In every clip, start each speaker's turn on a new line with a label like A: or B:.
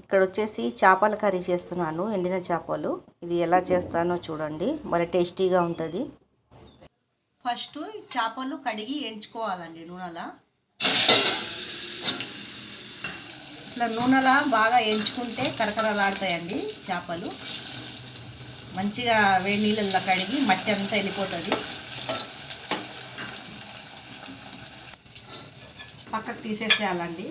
A: ఇక్కడ వచ్చేసి చేపల కర్రీ చేస్తున్నాను, ఎండిన చేపలు. ఇది ఎలా చేస్తానో చూడండి, మరి టేస్టీగా ఉంటుంది. ఫస్ట్ చేపలు కడిగి ఎంచుకోవాలండి నూనెలా. ఇట్లా నూనెలా బాగా ఎంచుకుంటే కరకరలాడతాయండి చేపలు. మంచిగా వేడి నీళ్ళల్లో కడిగి మట్టి అంతా వెళ్ళిపోతుంది. పక్కకు తీసేసేయాలండి.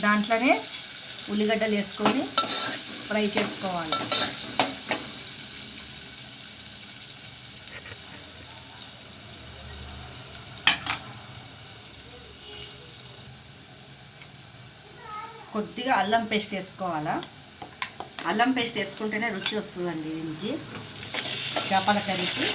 A: దాంట్లోనే ఉల్లిగడ్డలు వేసుకొని ఫ్రై చేసుకోవాలి. కొద్దిగా అల్లం పేస్ట్ వేసుకోవాలా. అల్లం పేస్ట్ వేసుకుంటేనే రుచి వస్తుందండి దీనికి, చేపల కర్రీకి.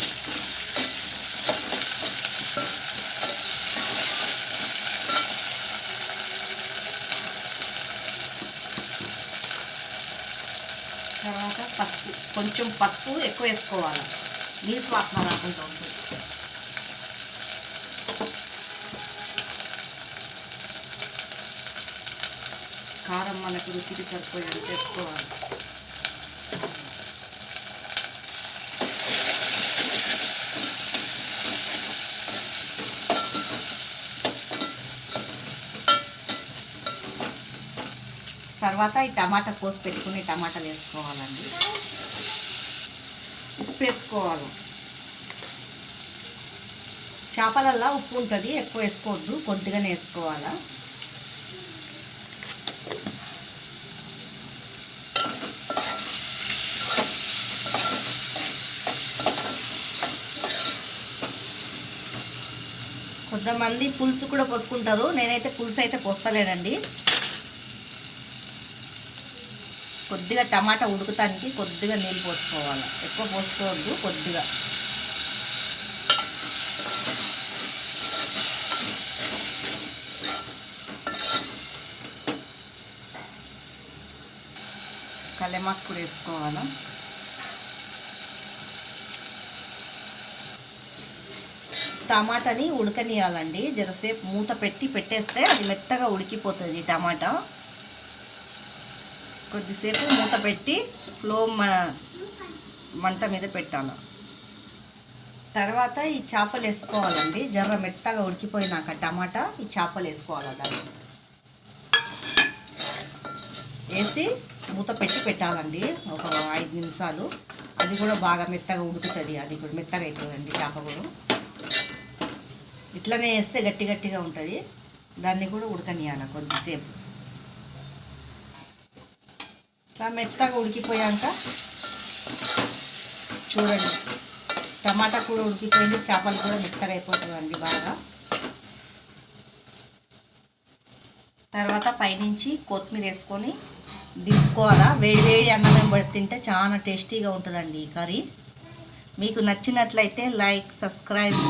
A: తర్వాత పసుపు, కొంచెం పసుపు ఎక్కువ వేసుకోవాలి, నీసు వాసన రాకుండా ఉంటుంది. కారం మనకు రుచికి సరిపోయేది వేసుకోవాలి. తర్వాత ఈ టమాటా కోసి పెట్టుకుని టమాటాలు వేసుకోవాలండి. ఉప్పు వేసుకోవాలి. చేపలల్లో ఉప్పు ఉంటుంది, ఎక్కువ వేసుకోవద్దు, కొద్దిగానే వేసుకోవాలా. కొంతమంది పులుసు కూడా పోసుకుంటారు, నేనైతే పులుసు అయితే పోస్తలేనండి. కొద్దిగా టమాటా ఉడుకుతానికి కొద్దిగా నీళ్ళు పోసుకోవాలి, ఎక్కువ పోసుకోవద్దు, కొద్దిగా. కలెమాకు కూడా వేసుకోవాలి. టమాటాని ఉడకనియాలండి, జరసేపు మూత పెట్టేస్తే అది మెత్తగా ఉడికిపోతుంది టమాటా. కొద్దిసేపు మూత పెట్టి ఫ్లో మంట మీద పెట్టాలి. తర్వాత ఈ చేపలు వేసుకోవాలండి. జర్ర మెత్తగా ఉడికిపోయినాక టమాటా ఈ చేపలు వేసుకోవాలి. దాన్ని వేసి మూత పెట్టాలండి ఒక 5 నిమిషాలు. అది కూడా బాగా మెత్తగా ఉడుకుతుంది, అది కూడా మెత్తగా అవుతుందండి చేప కూడా. ఇట్లనే వేస్తే గట్టిగా ఉంటుంది, దాన్ని కూడా ఉడకనియాలి కొద్దిసేపు. ఇట్లా మెత్తగా ఉడికిపోయాక చూడండి, టమాటా కూడా ఉడికిపోయింది, చేపలు కూడా మెత్తగా అయిపోతుందండి బాగా. తర్వాత పైనుంచి కొత్తిమీర వేసుకొని దింపుకోవాలా. వేడి అన్నం పడి తింటే చాలా టేస్టీగా ఉంటుందండి ఈ కర్రీ. మీకు నచ్చినట్లయితే లైక్, సబ్స్క్రైబ్